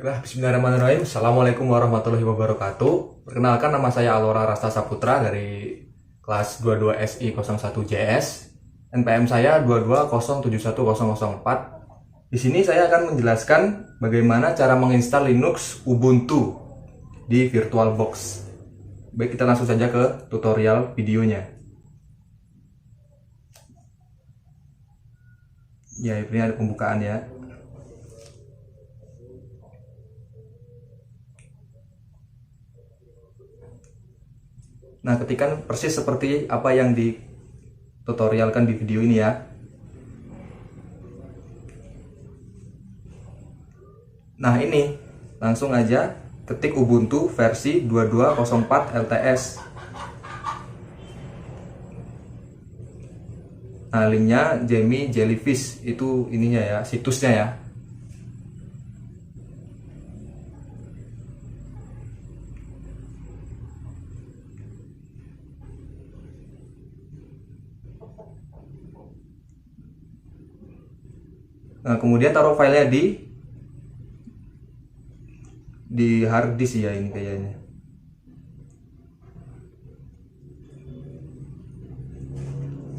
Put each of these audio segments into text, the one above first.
Bismillahirrahmanirrahim. Assalamualaikum warahmatullahi wabarakatuh. Perkenalkan, nama saya Alora Rasta Saputra dari kelas 22 SI 01 JS. NPM saya 220710004. Di sini saya akan menjelaskan bagaimana cara menginstal Linux Ubuntu di VirtualBox. Baik, kita langsung saja ke tutorial videonya. Ya, ini ada pembukaan ya. Nah, ketikan persis seperti apa yang ditutorialkan di video ini ya. Nah, ini langsung aja ketik Ubuntu versi 2204 LTS. Nah, linknya Jamie Jellyfish, itu ininya ya, situsnya ya. Nah, kemudian taruh filenya di hard disk ya, ini kayaknya.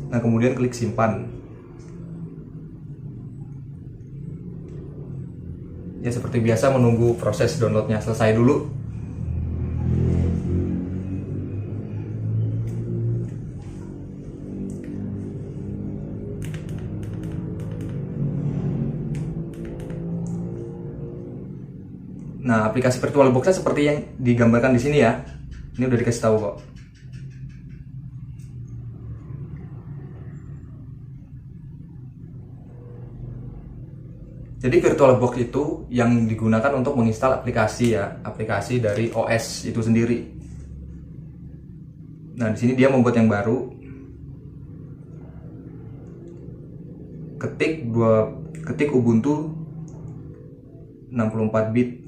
Nah, kemudian klik simpan. Ya, seperti biasa menunggu proses downloadnya selesai dulu. Nah, aplikasi VirtualBox-nya seperti yang digambarkan di sini ya. Ini udah dikasih tahu kok. Jadi VirtualBox itu yang digunakan untuk menginstal aplikasi ya, aplikasi dari OS itu sendiri. Nah, di sini dia membuat yang baru. Ketik Ubuntu 64 bit.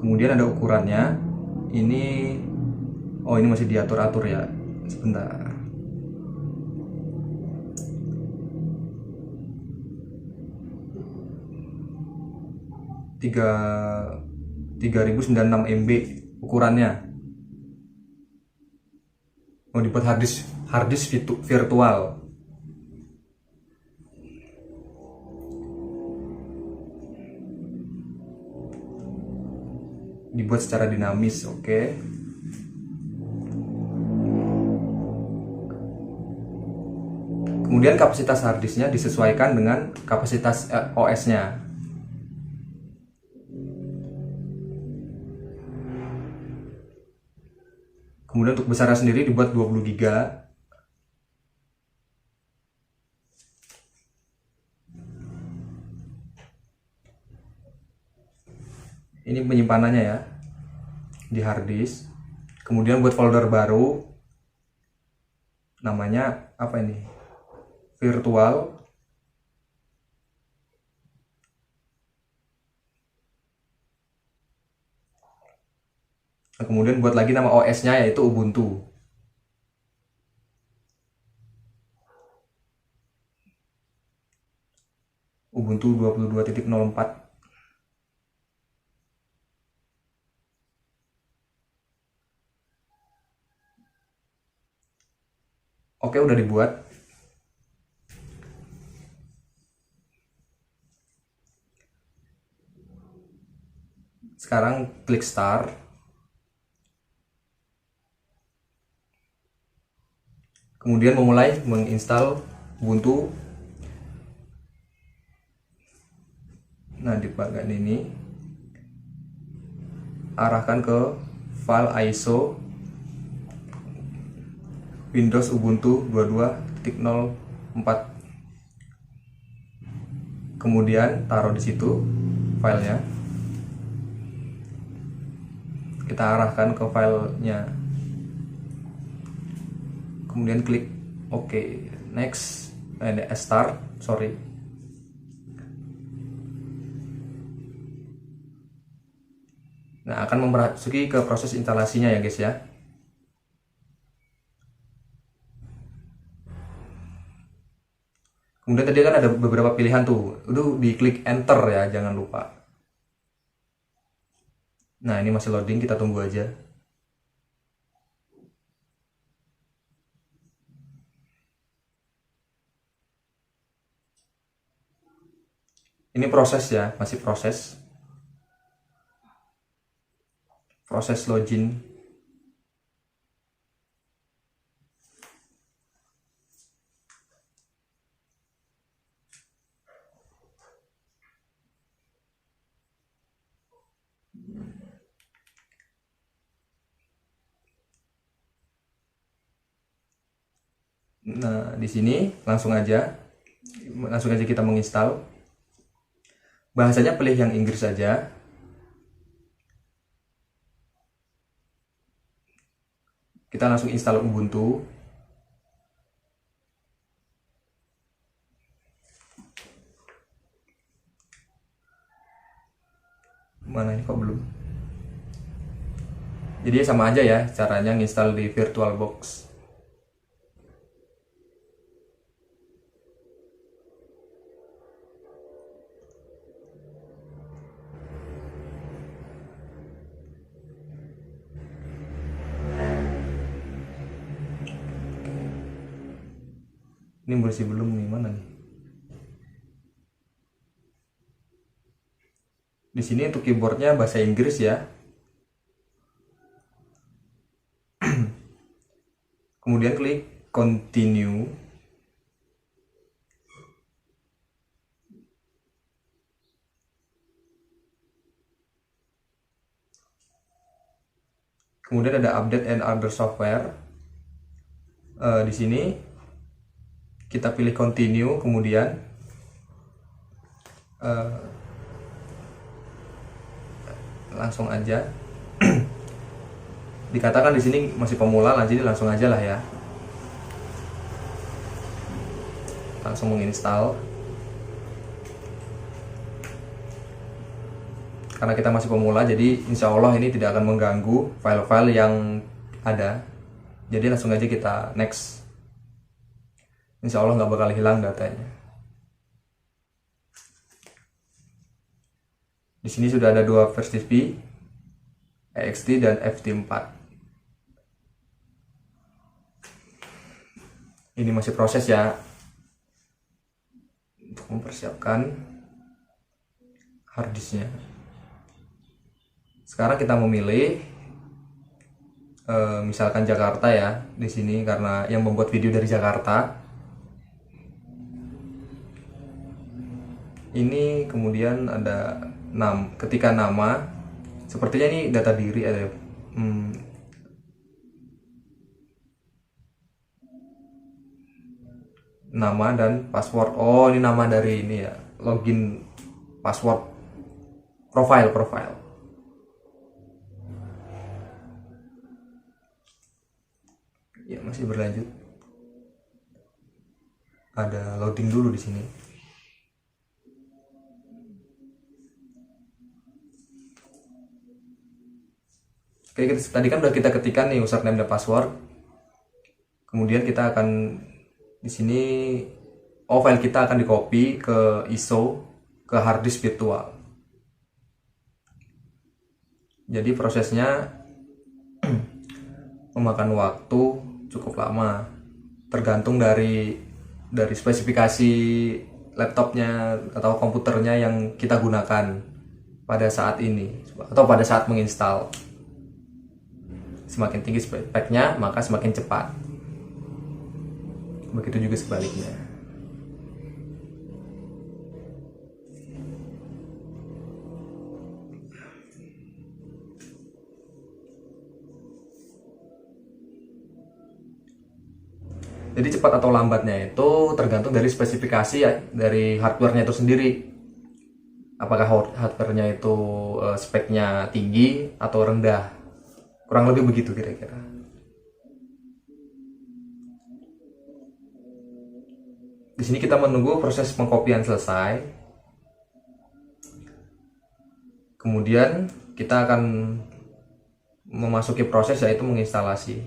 Kemudian ada ukurannya. Ini masih diatur-atur ya. Sebentar. Tiga 3096 MB ukurannya. Mau dibuat hard disk virtual. Dibuat secara dinamis, oke. Kemudian kapasitas harddisknya disesuaikan dengan kapasitas OS-nya. Kemudian untuk besarnya sendiri dibuat 20 GB. Ini penyimpanannya ya, di hard disk. Kemudian buat folder baru, namanya apa ini? Virtual. Nah, kemudian buat lagi nama OS-nya yaitu Ubuntu. Ubuntu 22.04. Oke, udah dibuat. Sekarang klik start. Kemudian memulai menginstal Ubuntu. Nah, di bagian ini arahkan ke file ISO Windows Ubuntu 22.04. Kemudian taruh di situ filenya. Kita arahkan ke filenya. Kemudian klik OK. Next, start. Sorry. Nah, akan memasuki ke proses instalasinya ya guys ya. Kemudian tadi kan ada beberapa pilihan tuh, itu diklik enter ya, jangan lupa. Nah ini masih loading, kita tunggu aja. Ini proses ya, masih proses login. Nah, di sini langsung aja kita menginstal. Bahasanya pilih yang Inggris saja. Kita langsung install Ubuntu. Mana ini kok belum? Jadi sama aja ya caranya nginstal di VirtualBox. Ini masih belum nih, mana nih? Di sini untuk keyboardnya bahasa Inggris ya. Kemudian klik continue. Kemudian ada update and other software. Di sini kita pilih continue, kemudian langsung aja. Dikatakan di sini masih pemula, jadi langsung aja lah ya. Langsung menginstal. Karena kita masih pemula, jadi insya Allah ini tidak akan mengganggu file-file yang ada. Jadi langsung aja kita next. Insya Allah nggak bakal hilang datanya. Di sini sudah ada dua versi ext dan ft4. Ini masih proses ya, untuk mempersiapkan harddisknya. Sekarang kita memilih misalkan Jakarta ya di sini, karena yang membuat video dari Jakarta. Ini kemudian ada ketika nama, sepertinya ini data diri ada nama dan password. Oh, ini nama dari ini ya, login, password, profile. Ya, masih berlanjut. Ada loading dulu di sini. Oke, tadi kan udah kita ketikkan nih username dan password. Kemudian kita akan di sini file kita akan di copy ke ISO, ke harddisk virtual. Jadi prosesnya memakan waktu cukup lama, tergantung dari spesifikasi laptopnya atau komputernya yang kita gunakan pada saat ini atau pada saat menginstal. Semakin tinggi speknya, maka semakin cepat. Begitu juga sebaliknya. Jadi cepat atau lambatnya itu tergantung dari spesifikasi ya, dari hardware-nya itu sendiri. Apakah hardware-nya itu speknya tinggi atau rendah. Kurang lebih begitu kira-kira. Di sini kita menunggu proses pengkopian selesai. Kemudian kita akan memasuki proses yaitu menginstalasi.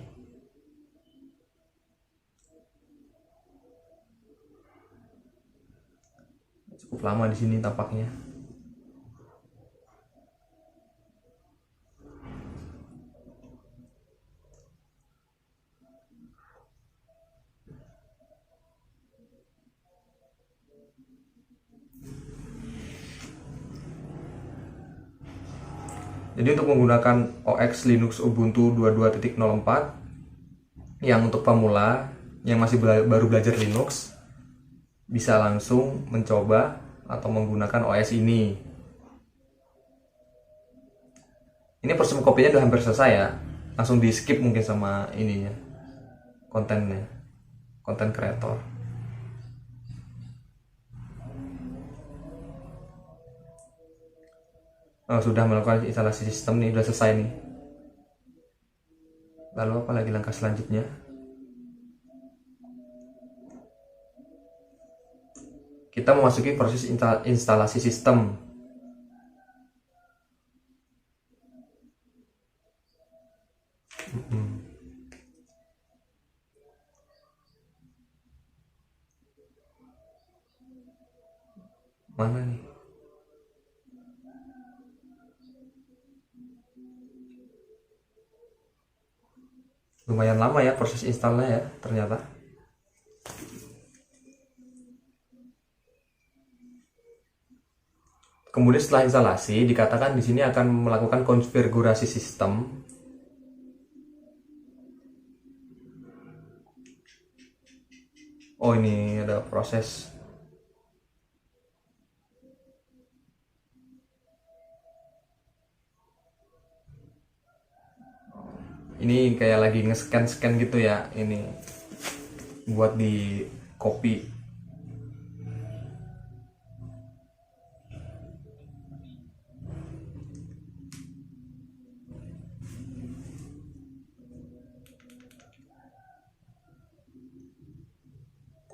Cukup lama di sini tampaknya. Jadi untuk menggunakan OS Linux Ubuntu 22.04 yang untuk pemula yang masih baru belajar Linux, bisa langsung mencoba atau menggunakan OS ini. Ini proses kopinya udah hampir selesai ya. Langsung di skip mungkin sama ininya, kontennya, konten kreator. Oh, sudah melakukan instalasi sistem nih, udah selesai nih. Lalu apa lagi langkah selanjutnya? Kita memasuki proses instalasi sistem. Mana nih? Lumayan lama ya proses installnya ya ternyata. Kemudian setelah instalasi, dikatakan di sini akan melakukan konfigurasi sistem. Oh, ini ada proses. Ini kayak lagi nge-scan gitu ya, ini buat di copy.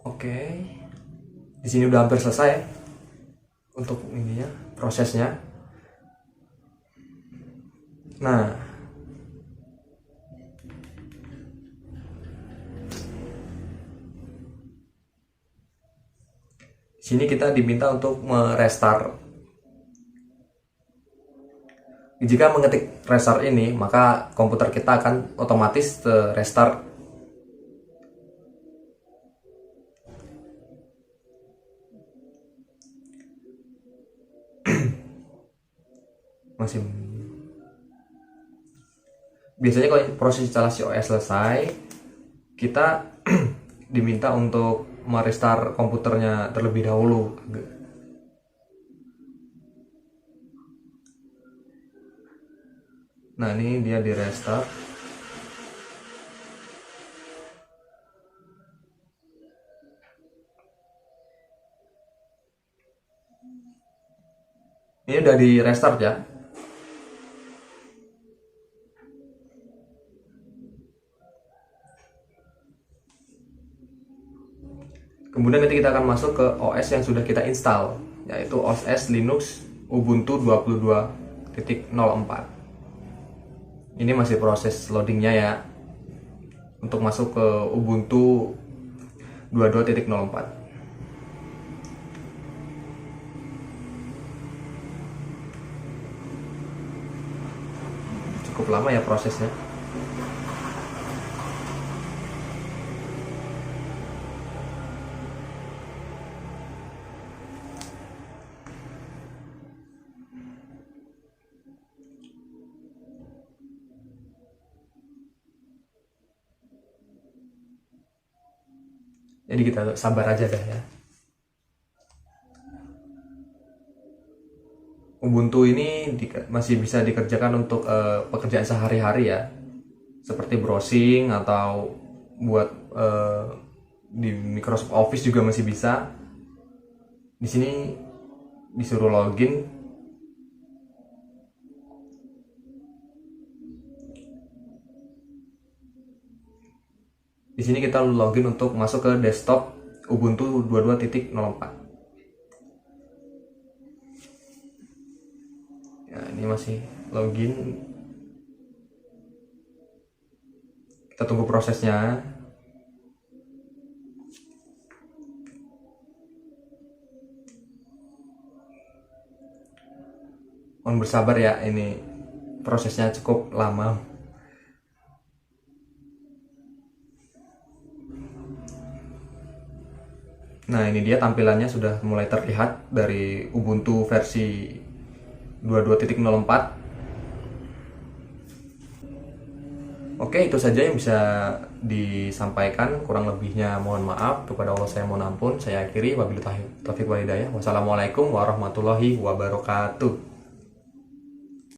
Oke. Di sini udah hampir selesai untuk ininya, prosesnya. Nah, sini kita diminta untuk merestart. Jika mengetik restart ini, maka komputer kita akan otomatis restart. Masih. Biasanya kalau proses instalasi OS selesai, kita diminta untuk merestart komputernya terlebih dahulu. Nah, ini dia di restart. Ini udah di restart ya. Kemudian nanti kita akan masuk ke OS yang sudah kita install, yaitu OS Linux Ubuntu 22.04. Ini masih proses loadingnya ya, untuk masuk ke Ubuntu 22.04. Cukup lama ya prosesnya. Jadi kita sabar aja dah ya. Ubuntu ini masih bisa dikerjakan untuk pekerjaan sehari-hari ya, seperti browsing atau buat di Microsoft Office juga masih bisa. Di sini disuruh login. Di sini kita login untuk masuk ke desktop Ubuntu 22.04. Ya, ini masih login. Kita tunggu prosesnya. Mohon bersabar ya, ini prosesnya cukup lama. Nah, ini dia tampilannya sudah mulai terlihat dari Ubuntu versi 22.04. Oke, itu saja yang bisa disampaikan. Kurang lebihnya mohon maaf. Kepada Allah saya mohon ampun. Saya akhiri. Wabillahi taufiq wal hidayah. Wassalamualaikum warahmatullahi wabarakatuh.